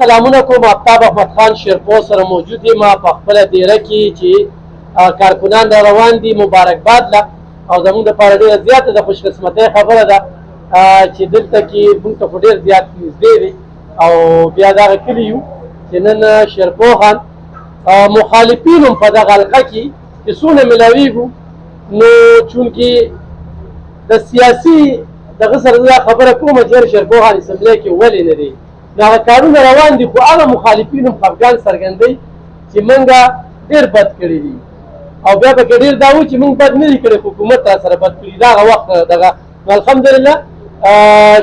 سلامونه کوم. آفتاب احمد خان شیرپور سره موجود یم په خپله دیره کې چې کارکنان را روان دي. مبارکباد له او زموږ دپاره ډېره زیاته د خوشقسمتۍ خبره ده چې دلته کې موږ ته خو ډېر زیات نږدې دی او بیا دغه کلي یو چې نن شیرپوخان مخالفین هم په دغه حلقه کې چې څونه میلاویږو نو چونکې د سیاسي دغه سره دا خبره کومه چې شیرپوخان اسمبلی کې ولې نه دی نو هغه کارونه روان دي، خو هغه مخالفین هم خفګان څرګندوي چې موږ ډېر بد کړي دي او بیا پکې ډېر دا و چې موږ بد نه دي کړی، حکومت را سره بد کړي. دغه وخت دغه نو الحمدلله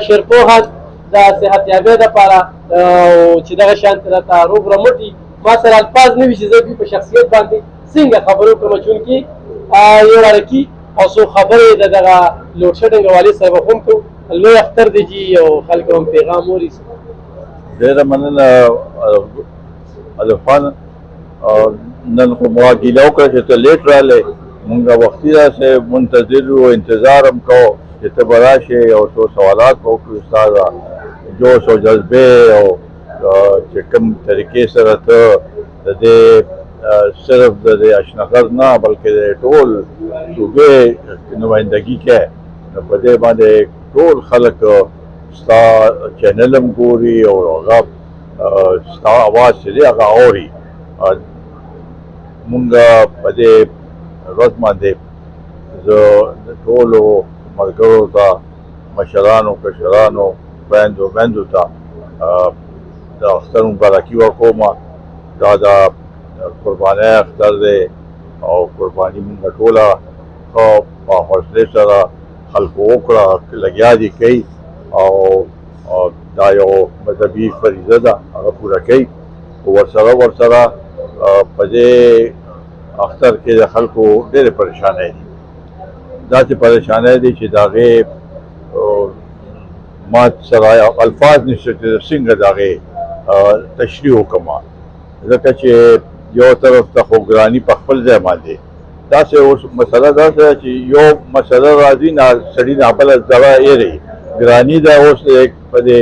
شیرپوخان د صحتیابۍ دپاره چې دغه شانتې راته روغ رمټ ما سره الفاظ نه وي چې زه دوی په شخصیت باندې څنګه خبرې وکړم، چونکې یو رارکي او څو خبرې د دغه لوډ شیډنګ والي صاحب هم کوو. لوی اختر دی جي او خلکو هم پیغام ورسي. ډېره مننه الفان. نن خو مواګیله وکړه چې ته لیټ راغلی، مونږ وختي داسې منتظر وو، انتظار هم کوو چې ته به راشې او څو سوالات به وکړو ستا د جوش او جذبې او چې کوم طریقې سره ته د دې صرف د دې اشنغر نه بلکې د ټول صوبې نمایندګي کوې، نو په دې باندې ټول خلک ستا چینل هم ګوري او هغه ستا اواز چې دی هغه اوري. مونږ په دې ورځ باندې زه د ټولو ملګرو ته، مشرانو کشرانو، خویندو میندو ته د اختر مبارکي ورکوم. دا د قربانۍ اختر دی او قرباني مونږ ټوله ښه په حوصلې سره خلکو وکړه، لګیا دي کوي او دا یو مذهبي فریضه ده هغه پوره کوي. ورسره په دې اختر کې د خلکو ډېرې پریشانۍ دي، داسې پریشانۍ دي چې د هغې ما سره الفاظ نشته چې څنګه د هغې تشریح وکړم، ځکه چې یو طرف ته خو ګراني په خپل ځای باندې داسې اوس مسله داسې ده چې یو مسله راځي سړي نه بله ځوه ایري ګراني ده. اوس په دې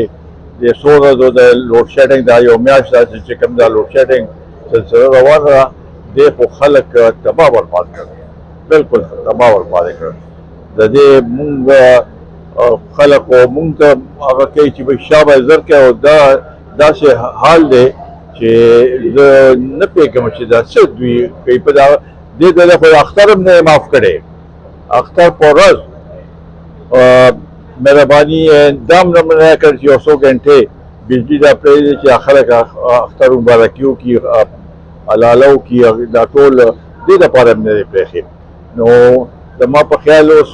څو ورځو د لوډ شیډنګ دا یو میاشت داسې چې کوم دا لوډ شیډنګ سلسله روانه ده، دې خو خلک تباه برباد کړ، بلکل تباه برباد کړ. د دې مونږ خلکو مونږ ته هغه کوي چې شا به زر کوي او دا داسې حال دی چې زه نه پوهېږم چې دا څه دوی کوي. په دې ځای خو اختر هم نه معاف کړی، اختر په ورځ مهرباني دا هم نه کړ چې یو څو ګنټې بجلي دا پرېږدي چې خلک اختر مبارکي وکړي، حلاله وکړي، دا ټول دې دپاره هم نه دی پرېښی. نو زما په خیال اوس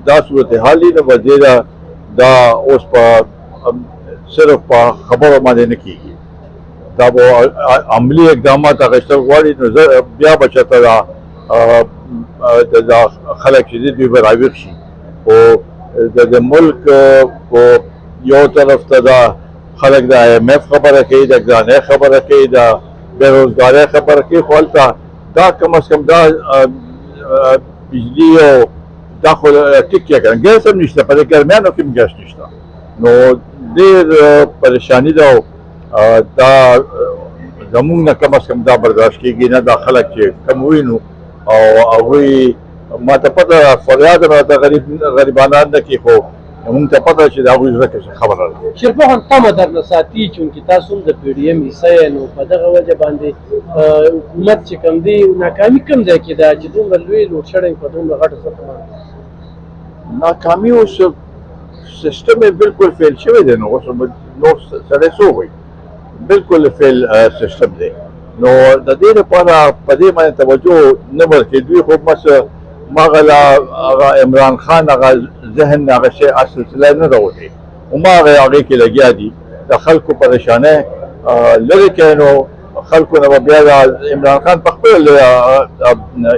دا صورتحال دی، نو به دا اوس په صرف په خبرو باندې نه کېږي، دا به عملي اقدامات اخیستل غواړي. نو زه بیا به چېرته دا خلک چې دي دوی به راویښ شي. خو د ملک په یو طرف ته دا خلک د IMF خبره کوي، د ګرانۍ خبره کوي، د بېروزګارۍ خبره کوي، خو هلته دا کم از کم دا بجلي او دا خو ټیک یې که نه ګیس هم نشته، په دې ګرمیانو کې هم ګیس نشته، نو ډېر پریشاني ده او دا زمونږ نه کم از کم دا برداشت کېږي نه. دا خلک چې کم ووینو او هغوی ما ته پته فریاد هم راته غریبانان نه کوي، خو مونږ ته پته چې د هغوی زړه کې څه خبره ده. شیرپوخان تمه درنه ساتي چونکې تاسو هم د PDM حصه یې، نو په دغه وجه باندې حکومت چې کوم دی ناکامي کوم ځای کې ده چې دومره لوی لوډ شیډنګ په دومره غټه سطحه باندې ناکامي اوس سیسټم یې بالکل فیل شوی دی. نو اوس نو سړی څه ووایي، بالکل فیل سیسټم دی. نو د دې لپاره په دې باندې توجه نه ورکوي دوی. خو بس هغه عمران خان هغه ذهن هغه شی سلسله نه راوځي، هغې کې لګیا دي د خلکو پریشانۍ لرې کوي. نو خلکو نه به بیا د عمران خان په خپل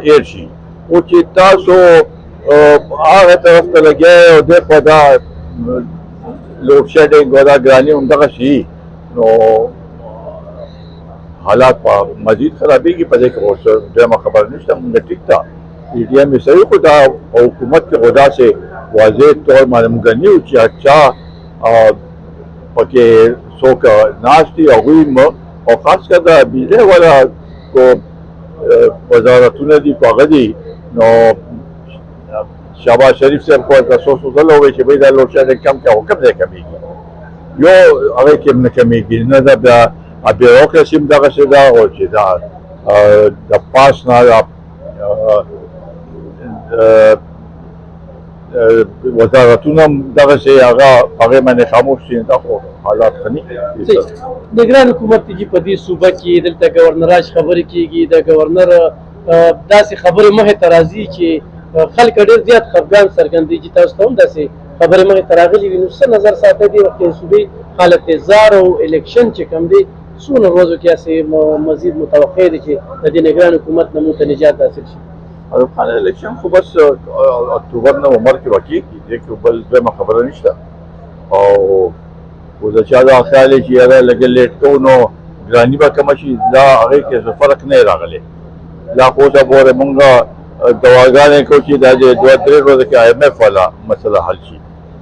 ایر شي، خو چې تاسو هغه طرف ته لګیا او دی په دا لوډ شیډنګ او دا ګراني همدغه شي، نو حالات په مزید خرابېږي. په دې کې اوس درېیمه خبره نشته، مونږ ټیک ده PDM یې صحیح، خو دا حکومت کې خو داسې واضح طور باندې مونږ نه یو چې چا پکې څوک ناست دي هغوی او خاص کر د بجلی والا وزارتونه دي په هغه دي نو شهباز شریف صاحب خو ورته څو ځله ووایي چې بھائی دا لوډ شیډنګ کم کړه، خو کوم ځای کمېږي؟ یو هغې کې نه کمېږي، نه د بیا بیروکراسي هم دغسې ده او چې دا د پاس نه وزارتونه هم دغسې هغې باندې خاموش دي. دا خو حالات ښه نه دي. نگران حکومت دی په دې صوبه کې دلته ګورنراج خبرې کېږي، د ګورنر داسې خبرې مخې ته راځي چې خلک ډېر زیات خفګان څرګندوي چې تاسو ته هم داسې خبرې مخې ته راغلي وي. نو څه نظر ساتئ دې وخت کې صوبې حالت زار او الیکشن چې کوم دی څومره ورځو کې هسې مزید متوقع دی چې د دې نگران حکومت نه موږ ته نجات حاصل شي؟ ایوب خان الیکشن خو بس اکتوبر نومبر کې به کېږي، دې کې بل دویمه خبره نشته. او خو د چا دا خیال دی چې یاره لږ لیټ کوو نو ګراني به کمه شي، دا هغې کې څه فرق نه راغلی. لا خو اوسه پورې مونږ دواګانې کوو چې دا چې 2-3 ورځې کې IMF والا مسله حل شي.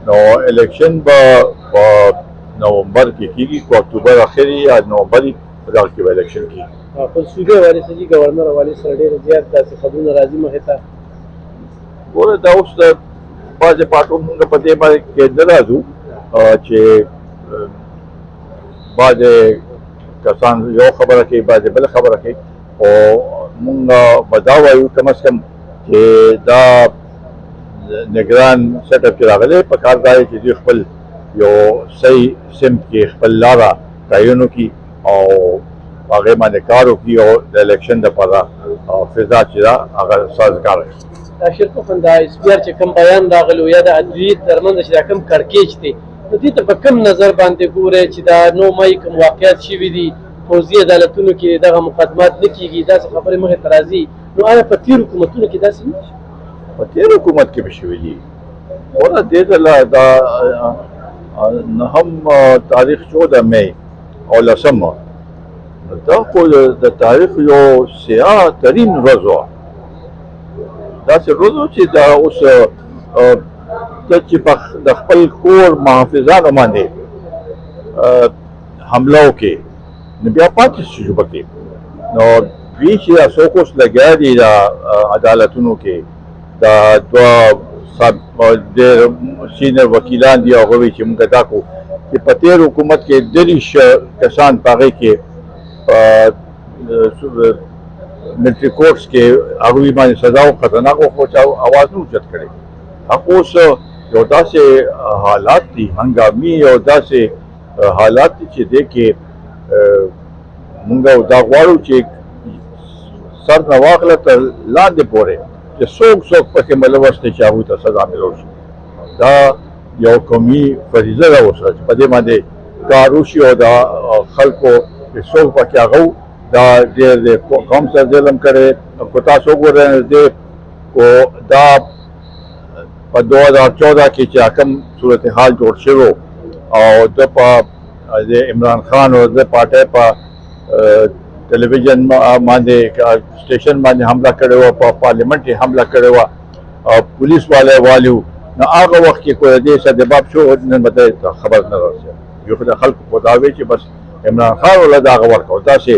نو الیکشن به په نومبر کې کېږي، خو اکتوبر اخري یا نومبر په دغه کې به الیکشن کېږي. په صوبې حوالې سره جي ګورنر حوالې سره ډېر زیات داسې خبرونه راځي مخې ته. ګوره دا اوس د بعضې پارټو مونږ په دې باندې کې نه راځو چې بعضې کسان یو خبره کوي، بعضې بله خبره کوي، خو مونږ به دا وایو کم از کم چې دا نگران سیټ اپ چې راغلی په کار دا دی چې دوی خپل یو صحیح سمت کې خپل لاره تعین وکړي او هغې باندې کار وکړي او د الیکشن دپاره فضا چې ده هغه سازګاره کړي. شرکوف دا اسپیار چې کوم بیان راغلی یا د عدلیې ترمنځ چې دا کوم کړکېچ دی نو دې ته په کوم نظر باندې ګورئ چې دا 9 مۍ کوم واقعیت شوي دي پوځي عدالتونو کې دغه مقدمات نه کېږي، داسې خبرې مخې ته راځي، نو آیا په تېرو حکومتونو کې داسې نه شي؟ په تېر حکومت کې به شوي دي. وره دې ځله دا 9 تاریخ 14 مۍ او 10 دا خو د تاریخ یو سیاه ترین ورځ وه. داسې ورځ وه چې دا اوس ته چې د خپل کور محافظانو باندې حمله وکړې نو بیا پاتې شو پکې. نو دوی چې دا څوک اوس لګیا دي دا عدالتونو کې دا دوه ډېر سینر وکیلان دي هغه وایي چې موږ دا کوو چې په تېر حکومت کې 30 کسان په هغې کې ملټري کورټس کې هغوی باندې سزا و خطرناک و خو چا اواز نه اوچت کړی. هغه اوس یو داسې حالات دي هنګامي یو داسې حالات دي چې دې کې مونږ دا غواړو چې سر نه واخله تر لاندې پورې چې څوک پکې ملوث دی چې هغوی ته سزا میلاو شي. دا یو قومي فریضه ده اوس چې په دې باندې کار وشي او دا خلکو چې څوک پکې هغه دا ډېر د قوم سره ظلم کړی. که تاسو وګورئ دې کو دا په 2014 کې چې کوم صورتحال جوړ شوی او د په عمران خان او د پارټۍ په ټلویزیون باندې سټیشن باندې حمله کړې وه، په پارلیمنټ یې حمله کړې وه او پولیس والی والیو. نو هغه وخت کې کوی دې سدباب شو نن به ته خبر نه رسېږي. یو خو د خلکو په دا وی چې بس عمران خان ولا دغه ورکړو داسې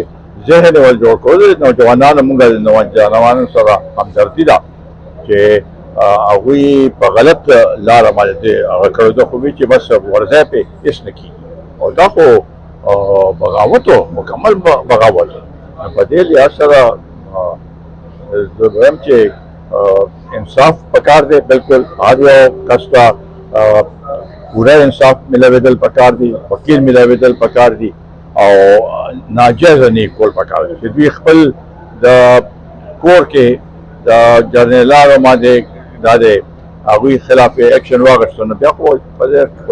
ذهن ول جوړ کړو. نوجوانانو مونږ د نوجوانانو سره همدردي ده چې هغوی په غلط لاره باندې هغه کړو ده، خو وی چې بس ورځی پې هېڅ نه کېږي او دا خو بغاوت و مکمل بغاوت. په دې لحاظ سره زه وایم چې انصاف پکار دی، بالکل هر یو کس ته پوره انصاف ملاوېدل پکار دی، وکیل ملاوېدل پکار دی او ناجایزه نه کول پکار دی چې دوی خپل د کور کې د جرنیلانو باندې دا دی هغوی خلاف اکشن واخیستو. نو بیا خو په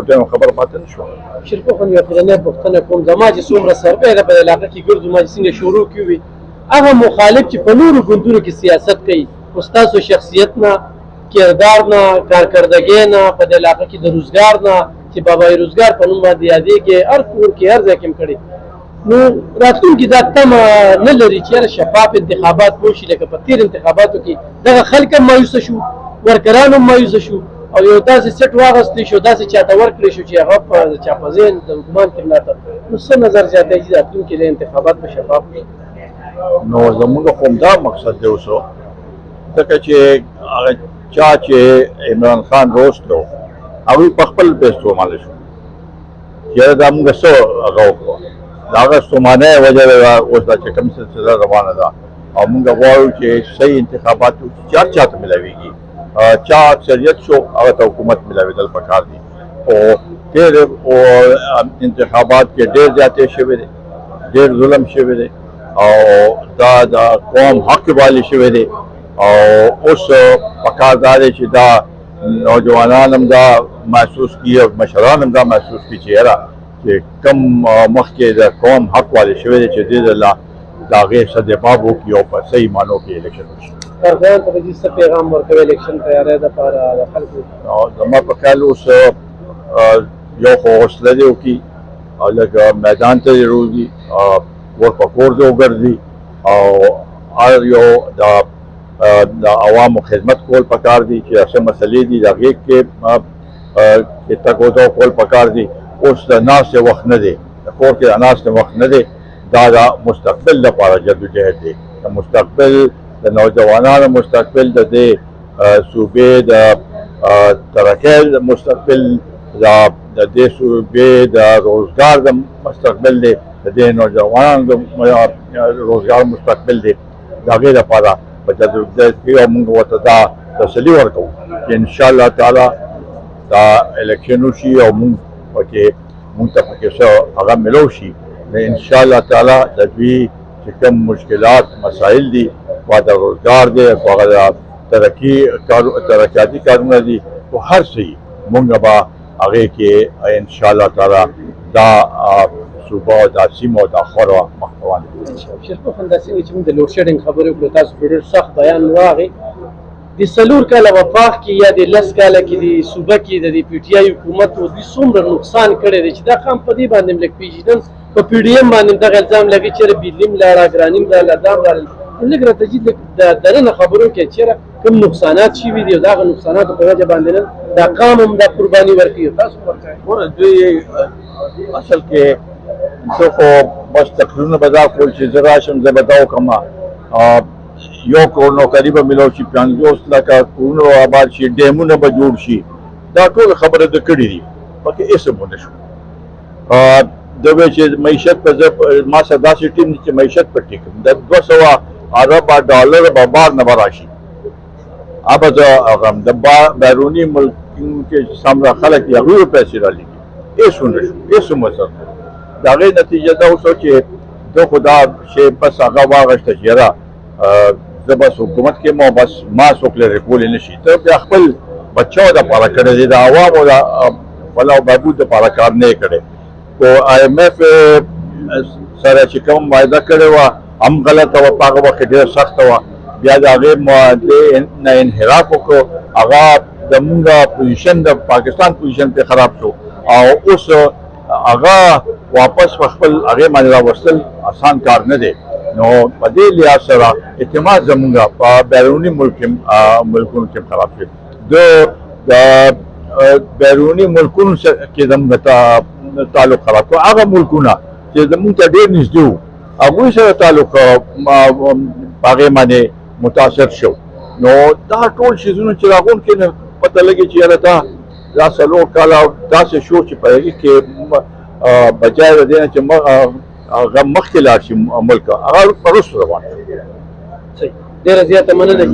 دې خبره پاتې نه شوه. شرکوف هم یو اخرنۍ پوښتنه کوم، زما چې څومره سربیه ده په دې علاقه کې ګرځو، ما چې څنګه شروع کړي وي هغه مخالف چې په نورو ګوندونو کې سیاست کوي، خو ستاسو شخصیت نه، کردار نه، کارکردګۍ نه، په دې علاقه کې د روزګار نه چې بابای روزګار په نوم باندې یادېږي، هر کور کې هر ځای کې هم کړي. نو راتلونکي دا تمه نه لري چې یاره شفاف انتخابات وشي لکه په تېر انتخاباتو کې دغه خلک هم مایوسه شو، ورکران هم مایوسه شو او یو داسې سیټ واغستی شو داسې چاته ورکړی شو چې هغه په چا په ذهن د ګمان کې ملاته نو څه نظر زیاتی چې راتلونکي د انتخابات په شفاف وي نو زموږ خو همدا مقصد دی اوس ځکه چې هغه چا چې عمران خان روست کړو هغوی په خپل بېستومانه شو چې دا موږ څه هغه وکړو د هغه ستومانۍ وجه ده اوس دا چې کوم سلسله روانه ده او موږ غواړو چې صحیح انتخابات چې هر چا ته میلاویږي چا اکثریت شو هغه ته حکومت میلاوېدل پکار دي او تېر انتخابات کې ډېر زیاتې شوی دی ډېر ظلم شوی دی او دا د قوم حق والی شوی دی او اوس پکار دا دی چې دا نوجوانان هم دا محسوس کړي او مشران هم دا محسوس کړي چې یاره چې کم مخکې د قوم حق والی شوی دی چې دې الله د هغې څه دفاع وکړي او په صحیح معنو کې الیکشن وشي کارګرانو ته به دې څه پیغام ورکوي الیکشن تیاری دپاره د خلکو زما په خیال اوس یو خو حوصله دې وکړي او لږ میدان ته دې روزي ور په کور دې وګرځي او هر یو د عوامو خدمت کول پکار دي چې څه مسلې دي د هغې کې تګ و دو کول پکار دي اوس د ناستې وخت نه دی د کور کې د ناستې وخت نه دی دا د مستقبل لپاره جدوجهد دی د مستقبل د نوجوانانو مستقبل د دې صوبې د ترقۍ مستقبل د دې صوبې د روزګار د مستقبل دی د دې نوجوانانو د روزګار مستقبل دی د هغې لپاره په جدوجهد کې او موږ ورته دا تسلي ورکوو چې انشاءالله تعالی دا الیکشن وشي او موږ ته پکې څه هغه میلو شي نو انشاءالله تعالی د دوی چې کوم مشکلات مسایل دي خوا د روزګار دی خوا د ترقیاتي کارونه دي خو هر څه موږ به هغې کې انشاءالله تعالی دا صوبه او دا سیمه او دا خور مخ روان دي شیرپور خان دا څنګه چې موږ د لوډ شیډینګ خبرې وکړو تاسو په ډېر سخت بیان راغی د څلور کاله وفاق کې یا د لس کاله کې د صوبه کې د پی ټي آی حکومت دوی څومره نقصان کړی دی چې دا قام په دې باندې هم لږ پېژنن په پی ډي ایم باندې دغه الزام لګي چې بجلي هم لاړه ګراني هم لاړه دا هم لاړل لږ راته جي د دننه خبرو کې چېرې کوم نقصانات شوي دي او د هغه نقصاناتو په وجه باندې نن دا قام هم دا قرباني ورکوي تاسو ورکوئ دوی اصل کې زه خو بس تقریرونه به دا کول چې زه راشم زه به دا وکړم یو کروڑ نوکري به میلاو شي 50 لکه کورونه به آباد شي ډیمونه به جوړ شي دا ټول خبره د کړي دي پکې هېڅ هم ونه شو د وی چې معیشت په ما سره داسې ټیم دی چې معیشت په ټیک د 200 ارب ډالر به بار نه به راشي هغه به زه هغه د بیروني ملکونو کې څومره خلک دي هغوی به پیسې رالېږي هېڅ ونه شو هېڅ هم ورسره د هغې نتیجه دا اوسه چې ده خو دا شی بس هغه واغېسته چې یاره زه بس حکومت کې مو بس ما څوک لرې کولی نه شي ته بیا خپل بچو دپاره کړی دی د عوامو د فلاح و بهبود دپاره کار نه یې کړی خو آی ایم ایف سره چې کوم معاهده کړې وه هم غلطه وه په هغه وخت کې ډېره سخته وه بیا د هغې معاهدې نه انحراف وکړو هغه زمونږ پوزیشن د پاکستان پوزیشن پرې خراب شو او اوس هغه واپس په خپل هغې باندې راوستل اسان کار نه دی نو په دې لحاظ سره اعتماد زمونږ په بیروني ملکونو کې خراب شوی د بیروني ملکونو کې زمونږ تعلق خراب کړو هغه ملکونه چې زمونږ ته ډېر نږدې وو هغوی سره تعلق په هغې باندې متاثر شو نو دا ټول شیزونه چې راغون کې نه پته لګي چې یاره دا 4 کاله داسې شو چې په هغې کې بجای د دې نه چې هغه مخکې لاړ شي ملک هغه په وروسته روان ډېره زیاته مننه